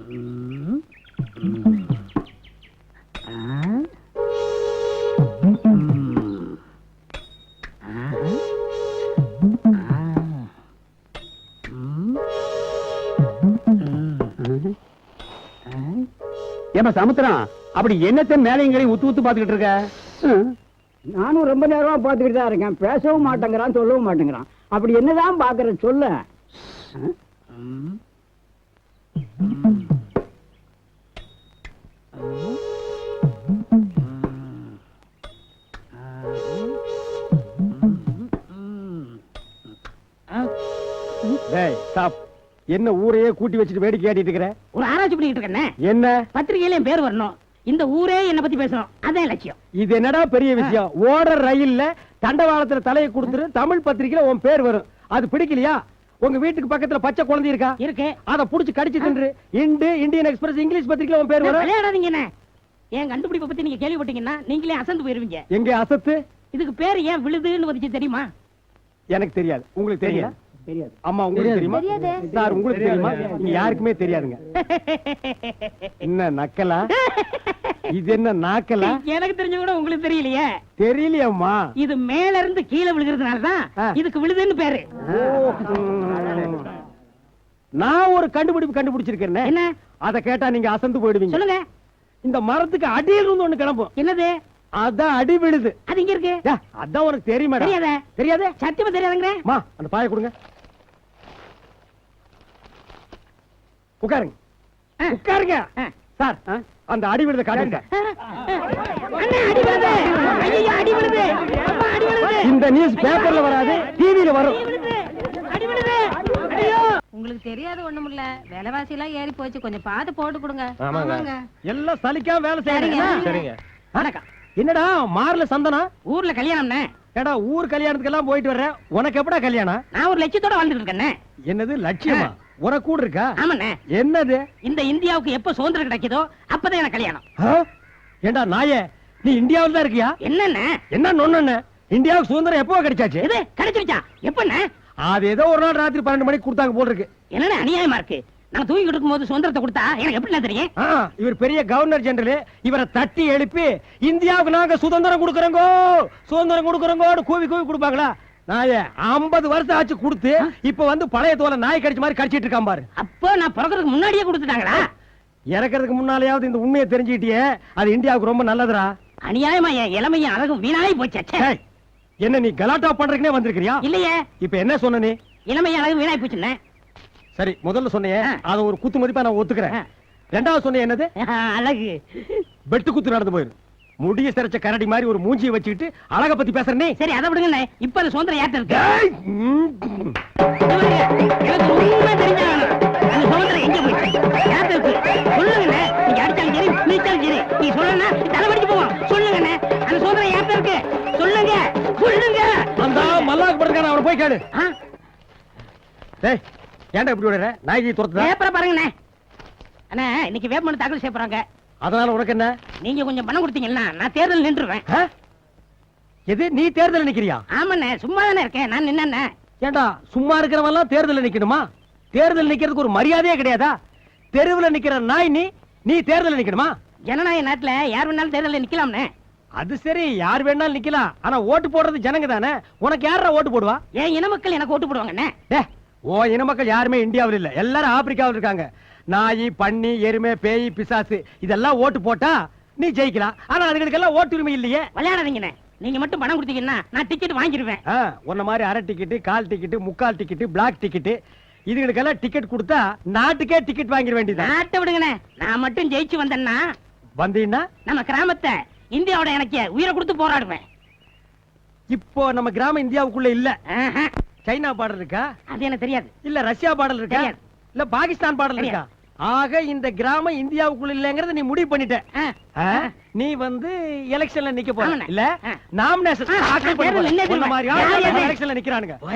ஏமா சமுத்திரம், அப்படி என்னத்தை மேலையும் உத்து உத்து பாத்துக்கிட்டு இருக்க? நானும் ரொம்ப நேரமா பாத்துக்கிட்டு தான் இருக்கேன். பேசவும் மாட்டேங்கிறான், சொல்லவும் மாட்டேங்கிறான். அப்படி என்னதான் பாக்குற சொல்ல. என்ன ஊரையே கூட்டி வச்சுட்டு வேடிக்கை கேட்டிட்டு இருக்கிற? ஒரு ஆராய்ச்சி பண்ணிட்டு இருக்கேன். என்ன? பத்திரிகையில என் பேர் வரணும், இந்த ஊரே என்ன பத்தி பேசணும், அதான் லட்சியம். இது என்னடா பெரிய விஷயம்? ஓடுற ரயில்ல தண்டவாளத்துல தலையை கொடுத்துரு, தமிழ் பத்திரிகையில உன் பேர் வரும். அது பிடிக்கலையா? உங்க வீட்டுக்கு பக்கத்துல பச்சை குழந்தை இருக்கா? இருக்கு. அத புடிச்சு கடிச்சு தின்று. இந்தியன் எக்ஸ்பிரஸ் இங்கிலீஷ் பத்திரிகையில உன் பேர் வரும். விளையாடாதீங்க. என் கண்டுபிடிப்பை பத்தி நீங்க கேள்விப்பட்டீங்கன்னா நீங்களே அசந்து போயிருவீங்க. எங்க அசத்து? இதுக்கு பேர் ஏன் விழுதுன்னு வந்துச்சு தெரியுமா? எனக்கு தெரியாது. உங்களுக்கு தெரியும்? தெரியாது. அம்மா உங்களுக்கு தெரியுமா? சார் உங்களுக்கு தெரியுமா? நீங்க யாருக்குமே தெரியாதுங்க. என்ன நக்கலா? இது என்ன நாக்கலா? எனக்கு தெரிஞ்ச கூட உங்களுக்கு தெரியலையே. தெரியலையம்மா. இது மேல இருந்து கீழே விழுகிறதுனாலதான் இதுக்கு விழுதுன்னு பேரு. நான் ஒரு கண்டுபிடிச்சிருக்கேன். என்ன? அத கேட்டா நீங்க அசந்து போயிடுவீங்க. சொல்லுங்க. இந்த மரத்துக்கு அடியில் இருந்து ஒண்ணு கிளம்பும். என்னது? அதான் அடி விழுது. அது இங்க இருக்கு. அதான் உனக்கு தெரியுமா? தெரியாதே. சத்தியமா தெரியாதுங்க. அந்த பாய கொடுங்க. உட்காருங்க. உட்காருங்க. சார், அந்த அடி விழுத காட்டுங்க. இந்த நியூஸ் பேப்பர்ல வராது, டிவில வரும். உங்களுக்கு தெரியாத ஒண்ணும் இல்ல, விலைவாசி எல்லாம் ஏறி போச்சு, கொஞ்சம் பார்த்து போட்டு கொடுங்க. எல்லாம் சலிக்காம வேலை செய்யுங்க. சரிங்க. வணக்கம். என்னடா மார்ல சந்தனா? ஊர்ல கல்யாணம்னே. ஏடா ஊர் கல்யாணத்துக்கு எல்லாம் போயிட்டு வர்ற, உனக்கு எப்படா கல்யாணம்? நான் ஒரு லட்சியத்தோட வாழ்ந்துட்டு இருக்கேன். என்னது லட்சியமா? உனக்கு கூட இருக்கா? ஆமாண்ணே. என்னது? இந்த இந்தியாவுக்கு எப்ப சுதந்திரம் கிடைக்குதோ அப்பதான் எனக்கு கல்யாணம். ஏண்டா நாயே, நீ இந்தியாவில் தான் இருக்கியா? என்னண்ணே? என்ன நொண்ணு? இந்தியாவுக்கு சுதந்திரம் எப்போ கிடைச்சாச்சு? இது கிடைச்சிருச்சா? எப்பண்ணே? அது ஏதோ ஒரு நாள் ராத்திரி 12 மணிக்கு கொடுத்தாங்க போல இருக்கு. என்னண்ணே அநியாயமா இருக்கு? நான் தூங்கிட்டு இருக்கும் போது சுதந்திரத்தை கொடுத்தா எனக்கு எப்படி தெரியும்? இவர் பெரிய கவர்னர் ஜெனரல், இவரை தட்டி எழுப்பி இந்தியாவுக்கு நாங்க சுதந்திரம் கொடுக்கறோங்கோ, சுதந்திரம் கொடுக்கறோங்கோன்னு கூவி கூவி கொடுப்பாங்களா? நாயே 50 வருஷம் ஆச்சு கொடுத்து, இப்ப வந்து பழைய தோலை நாய் கடிச்ச மாதிரி கடிச்சிட்டு இருக்கான் பாரு. அப்போ நான் பிறக்கிறதுக்கு முன்னாடியே கொடுத்துட்டாங்களா? இறக்கிறதுக்கு முன்னாலேயாவது இந்த உண்மையை தெரிஞ்சுக்கிட்டியே, அது இந்தியாவுக்கு ரொம்ப நல்லதுடா. அநியாயமா என் இளமையும் அழகும் வீணாய் போச்சு. என்ன நீ கலாட்டா பண்றதுக்குனே வந்திருக்கிறியா? இல்லையே. இப்ப என்ன சொன்ன நீ? இளமையும் அழகும் வீணாய் போச்சுன்னே. சரி, முதல்ல சொன்னியே, அத ஒரு குத்து மதிப்பா நான் ஒத்துக்கிறேன். ரெண்டாவது சொன்ன என்னது? அழகு. வெட்டு குத்து நடந்து போயிரு. முடிய சிறைச்ச கரடி மாதிரி ஒரு மூஞ்சியை வச்சுக்கிட்டு அழக பத்தி பேசுற நீ. சரி, அதை விடுங்க. இப்ப அந்த சுதந்திரம் யார்ட்ட இருக்கு? எனக்கு உண்மை தெரிஞ்சாங்க. அந்த சுதந்திரம் எங்க போயிடுச்சு? யார்ட்ட இருக்கு? சொல்லுங்க. நீங்க அடிச்சாலும் சரி, நீச்சாலும் சரி, நீ சொல்லனா தலைவடிச்சு போவோம். சொல்லுங்க, அந்த சுதந்திரம் யார்ட்ட இருக்கு? சொல்லுங்க, சொல்லுங்க. அந்த மல்லாக்கு படுறான, அவனை போய் கேளு. டேய், ஏன்டா இப்படி விடுற? நாய்க்கு துரத்துதா? பேப்பரை பாருங்கண்ணே. அண்ணா, இன்னைக்கு வேட்புமனு தாக்கல் செய்ய போறாங்க. அதனால உனக்கு என்ன? நீங்க கொஞ்சம் பணம் கொடுத்தீங்கன்னா நான் தேர்தல் நின்றுவேன். எது, நீ தேர்தல் நிக்கிறியா? ஆமாண்ணே, சும்மா தானே இருக்கேன். நான் நின்னேன். ஏண்டா சும்மா இருக்கிறவன் எல்லாம் தேர்தல் நிக்கணுமா? தேர்தல் நிக்கிறதுக்கு ஒரு மரியாதையே கிடையாதா? தெருவுல நிக்கிற நாய் நீ தேர்தல் நிக்கணுமா? ஜனநாயக நாட்டுல யார் வேணாலும் தேர்தலில் நிக்கலாம்னே. அது சரி, யார் வேணாலும் நிக்கலாம். ஆனா ஓட்டு போடுறது ஜனங்க தானே. உனக்கு யாரா ஓட்டு போடுவா? ஏன் இன மக்கள் எனக்கு ஓட்டு போடுவாங்கண்ணே. ஓ இன மக்கள் யாருமே இந்தியாவில் இல்ல, எல்லாரும் ஆப்பிரிக்காவில் இருக்காங்க. நாய், பன்னி, எருமை, பேய், பிசாசு இதெல்லாம் ஓட்டு போட்டா நீ ஜெயிக்கலாம். ஆனா அதுகளுக்கெல்லாம் ஓட்டு உரிமை இல்லையே. விளையாடாதீங்கண்ணே. நீங்க மட்டும் பணம் கொடுத்தீங்கன்னா நான் டிக்கெட் வாங்கிடுவேன். உன்ன மாதிரி அரை டிக்கெட், கால் டிக்கெட், முக்கால் டிக்கெட், பிளாக் டிக்கெட், இதுகளுக்கெல்லாம் டிக்கெட் கொடுத்தா நாட்டுக்கே டிக்கெட் வாங்கிட வேண்டியது. நாட்டை விடுங்கண்ணே. நான் மட்டும் ஜெயிச்சு வந்தேன்னா நம்ம கிராமத்தை இந்தியாவோட எனக்கு உயிரை கொடுத்து போராடுவேன். இப்போ நம்ம கிராமம் இந்தியாவுக்குள்ள இல்ல. சைனா பார்டர் இருக்கா? அது எனக்கு தெரியாது. இல்ல ரஷ்யா பார்டர் இருக்கா? இல்ல பாகிஸ்தான் பார்டர் இருக்கா? ஆக இந்த கிராமம் இந்தியாவுக்குள்ள இல்லங்கறத நீ முடிவு பண்ணிட்ட. நீ வந்து எலெக்ஷன்ல நிக்க போற இல்ல? நாமினேஷன் தாக்கல் பண்ண போற. எலெக்ஷன்ல நிக்கறானுங்க.